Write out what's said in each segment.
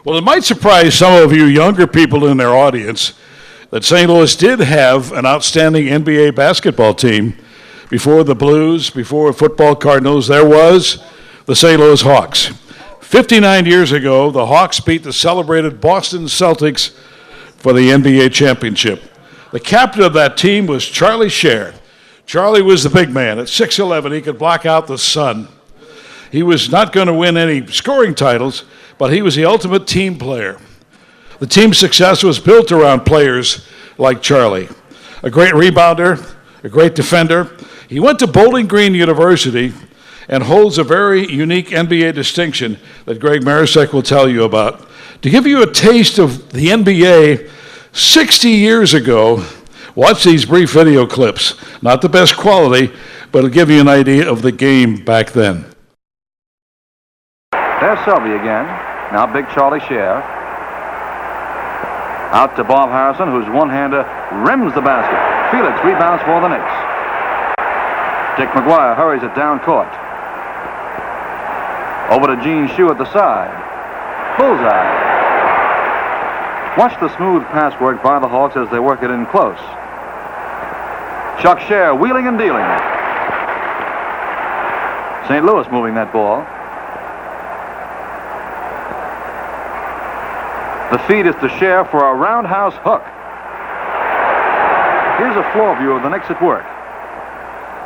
Well, it might surprise some of you younger people in their audience that St. Louis did have an outstanding NBA basketball team. Before the Blues, before football Cardinals, there was the St. Louis Hawks. 59 years ago, the Hawks beat the celebrated Boston Celtics for the NBA championship. The captain of that team was Charlie Scher. Charlie was the big man. At 6'11", he could block out the sun. He was not going to win any scoring titles, but he was the ultimate team player. The team's success was built around players like Charlie. A great rebounder, a great defender. He went to Bowling Green University and holds a very unique NBA distinction that Greg Marisek will tell you about. To give you a taste of the NBA 60 years ago, watch these brief video clips. Not the best quality, but it'll give you an idea of the game back then. There's Selby again. Now big Charlie Scher. Out to Bob Harrison, whose one-hander rims the basket. Felix rebounds for the Knicks. Dick McGuire hurries it down court. Over to Gene Shue at the side. Bullseye. Watch the smooth pass work by the Hawks as they work it in close. Chuck Scher wheeling and dealing. St. Louis moving that ball. The feed is to Scher for a roundhouse hook. Here's a floor view of the Knicks at work.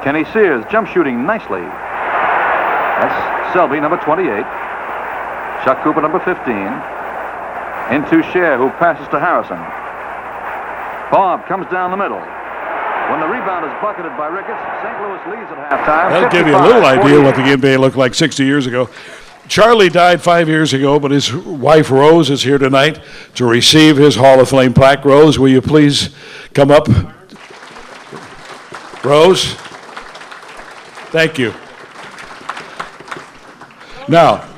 Kenny Sears jump shooting nicely. That's Selby, number 28. Chuck Cooper, number 15. Into Scher, who passes to Harrison. Bob comes down the middle. When the rebound is bucketed by Ricketts, St. Louis leads at halftime. That'll give you a little idea what the NBA looked like 60 years ago. Charlie died 5 years ago, but his wife Rose is here tonight to receive his Hall of Fame plaque. Rose, will you please come up? Rose, thank you. Now,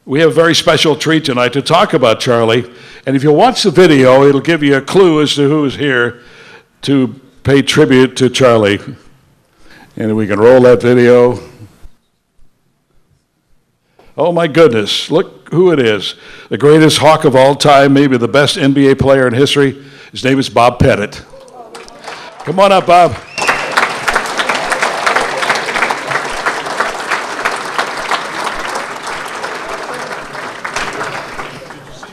we have a very special treat tonight to talk about Charlie, and if you watch the video, it'll give you a clue as to who is here to pay tribute to Charlie. And we can roll that video. Oh my goodness, look who it is. The greatest Hawk of all time, maybe the best NBA player in history. His name is Bob Pettit. Come on up, Bob.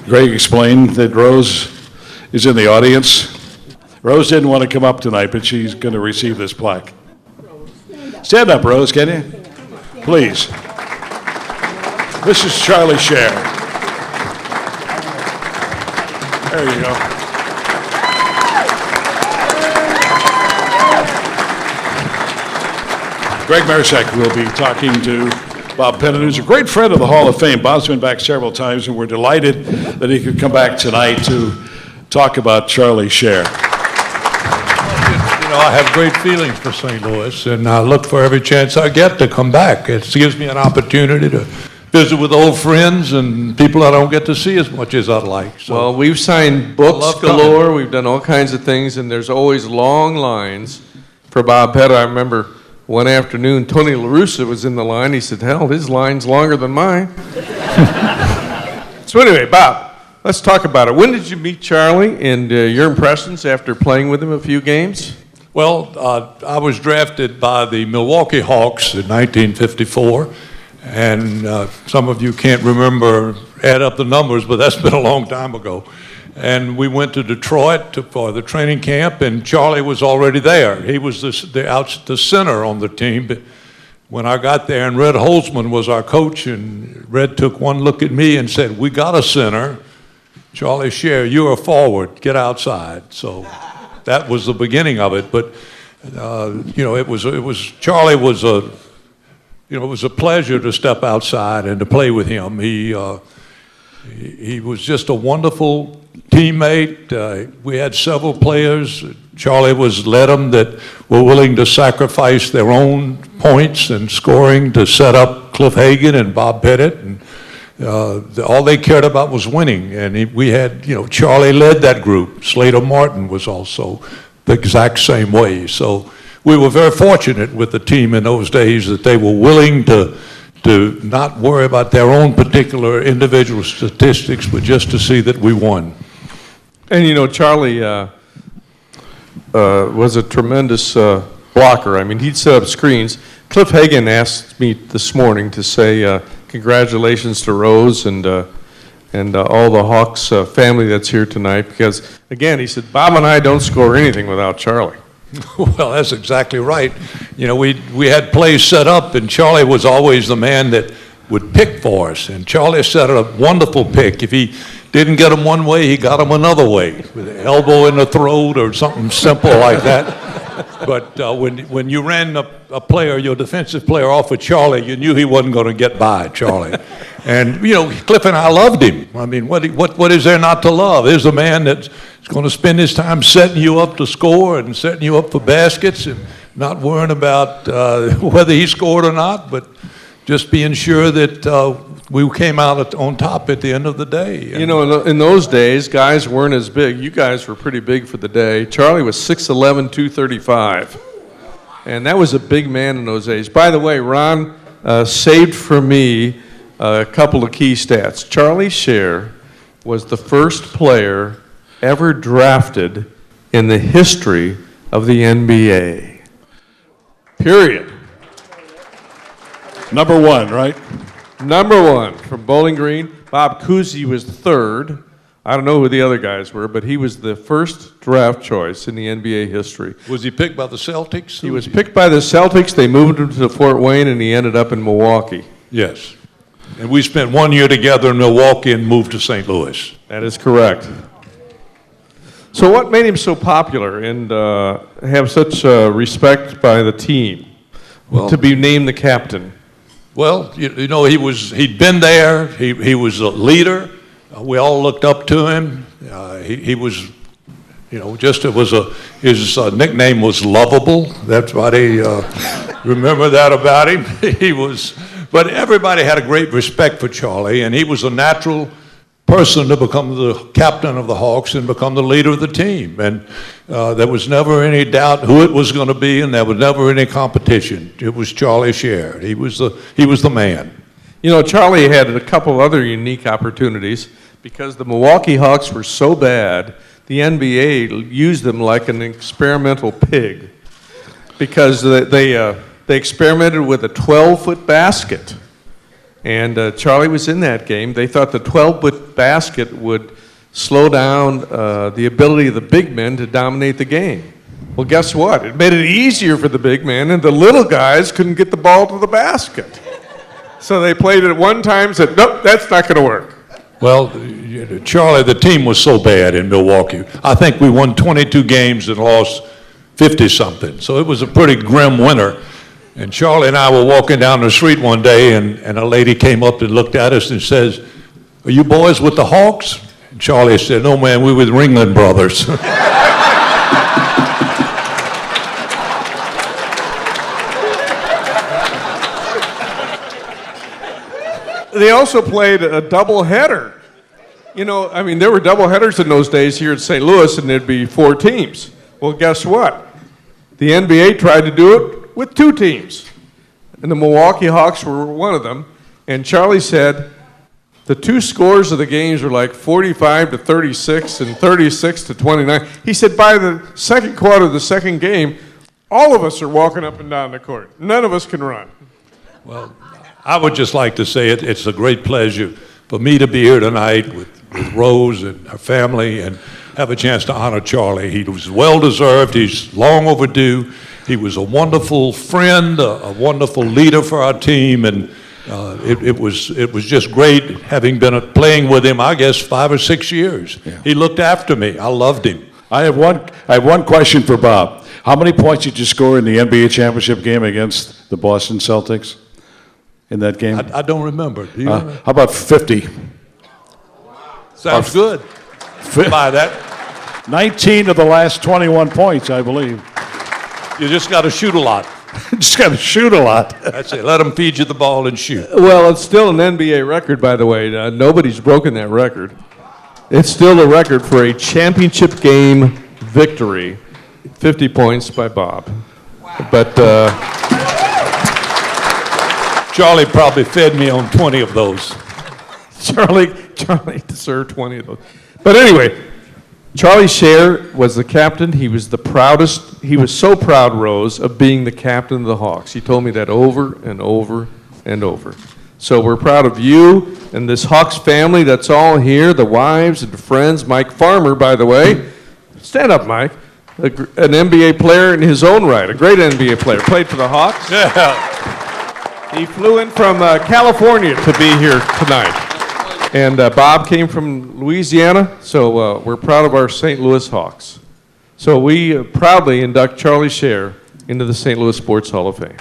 Greg explained that Rose is in the audience. Rose didn't want to come up tonight, but she's going to receive this plaque. Stand up, Rose, can you? Please. This is Charlie Scher. There you go. Greg Marisek will be talking to Bob Pettit, who's a great friend of the Hall of Fame. Bob's been back several times, and we're delighted that he could come back tonight to talk about Charlie Scher. You know, I have great feelings for St. Louis, and I look for every chance I get to come back. It gives me an opportunity to visit with old friends and people I don't get to see as much as I'd like. So, well, we've signed books galore. We've done all kinds of things, and there's always long lines for Bob Pettit. I remember one afternoon, Tony La Russa was in the line. He said, hell, his line's longer than mine. So anyway, Bob, let's talk about it. When did you meet Charlie and your impressions after playing with him a few games? Well, I was drafted by the Milwaukee Hawks in 1954. And some of you can't remember, add up the numbers, but that's been a long time ago. And we went to Detroit for the training camp, and Charlie was already there. He was the center on the team. But when I got there, and Red Holzman was our coach, and Red took one look at me and said, we got a center. Charlie Scher, you're a forward. Get outside. So that was the beginning of it. But, you know, it was Charlie was a... You know, it was a pleasure to step outside and to play with him. He was just a wonderful teammate. We had several players. Charlie led them that were willing to sacrifice their own points and scoring to set up Cliff Hagan and Bob Pettit. And all they cared about was winning. And we had, you know, Charlie led that group. Slater Martin was also the exact same way. So we were very fortunate with the team in those days that they were willing to to not worry about their own particular individual statistics, but just to see that we won. And you know, Charlie was a tremendous blocker. I mean, he'd set up screens. Cliff Hagan asked me this morning to say congratulations to Rose and all the Hawks family that's here tonight, because, again, he said, Bob and I don't score anything without Charlie. Well, that's exactly right. You know, we had plays set up, and Charlie was always the man that would pick for us. And Charlie set a wonderful pick. If he didn't get him one way, he got him another way, with an elbow in the throat or something simple like that. But when you ran a player, your defensive player, off of Charlie, you knew he wasn't going to get by Charlie. And, you know, Cliff and I loved him. I mean, what is there not to love? Here's a man that's going to spend his time setting you up to score and setting you up for baskets and not worrying about whether he scored or not, but just being sure that we came out on top at the end of the day. You know, in those days, guys weren't as big. You guys were pretty big for the day. Charlie was 6'11", 235. And that was a big man in those days. By the way, Ron saved for me a couple of key stats. Charlie Scher was the first player ever drafted in the history of the NBA. Period. Number one, right? Number one from Bowling Green. Bob Cousy was third. I don't know who the other guys were, but he was the first draft choice in the NBA history. Was he picked by the Celtics? He was picked by the Celtics. They moved him to Fort Wayne, and he ended up in Milwaukee. Yes. And we spent 1 year together in Milwaukee and moved to St. Louis. That is correct. So what made him so popular and have such respect by the team to be named the captain? Well, you know, he'd been there. He was a leader. We all looked up to him. He was, you know, his nickname was Lovable. That's what remember that about him. But everybody had a great respect for Charlie, and he was a natural person to become the captain of the Hawks and become the leader of the team. And there was never any doubt who it was going to be, and there was never any competition. It was Charlie Scher. He was the man. You know, Charlie had a couple other unique opportunities because the Milwaukee Hawks were so bad, the NBA used them like an experimental pig because they experimented with a 12-foot basket. And Charlie was in that game. They thought the 12-foot basket would slow down the ability of the big men to dominate the game. Well, guess what? It made it easier for the big men, and the little guys couldn't get the ball to the basket. So they played it one time and said, nope, that's not going to work. Well, Charlie, the team was so bad in Milwaukee. I think we won 22 games and lost 50-something. So it was a pretty grim winter. And Charlie and I were walking down the street one day, and a lady came up and looked at us and says, "Are you boys with the Hawks?" And Charlie said, "No, man, we're with Ringling Brothers." They also played a doubleheader. You know, I mean, there were doubleheaders in those days here at St. Louis, and there'd be 4 teams. Well, guess what? The NBA tried to do it with 2 teams. And the Milwaukee Hawks were one of them. And Charlie said the 2 scores of the games were like 45-36 and 36-29. He said by the second quarter of the second game, all of us are walking up and down the court. None of us can run. Well, I would just like to say it's a great pleasure for me to be here tonight with Rose and her family and have a chance to honor Charlie. He was well-deserved. He's long overdue. He was a wonderful friend, a wonderful leader for our team, and it was just great having been playing with him, I guess, 5 or 6 years. Yeah. He looked after me. I loved him. I have one question for Bob. How many points did you score in the NBA championship game against the Boston Celtics in that game? I don't remember. Do you remember? How about 50? Sounds good. By that. 19 of the last 21 points, I believe. You just got to shoot a lot. Just got to shoot a lot. That's it. Let them feed you the ball and shoot. Well, it's still an NBA record, by the way. Nobody's broken that record. It's still a record for a championship game victory. 50 points by Bob. But Charlie probably fed me on 20 of those. Charlie deserved 20 of those. But anyway, Charlie Scher was the captain. He was the proudest. He was so proud, Rose, of being the captain of the Hawks. He told me that over and over and over. So we're proud of you and this Hawks family that's all here, the wives and the friends. Mike Farmer, by the way. Stand up, Mike. An NBA player in his own right, a great NBA player. Played for the Hawks. Yeah. He flew in from California to be here tonight. And Bob came from Louisiana, so we're proud of our St. Louis Hawks. So we proudly induct Charlie Scher into the St. Louis Sports Hall of Fame.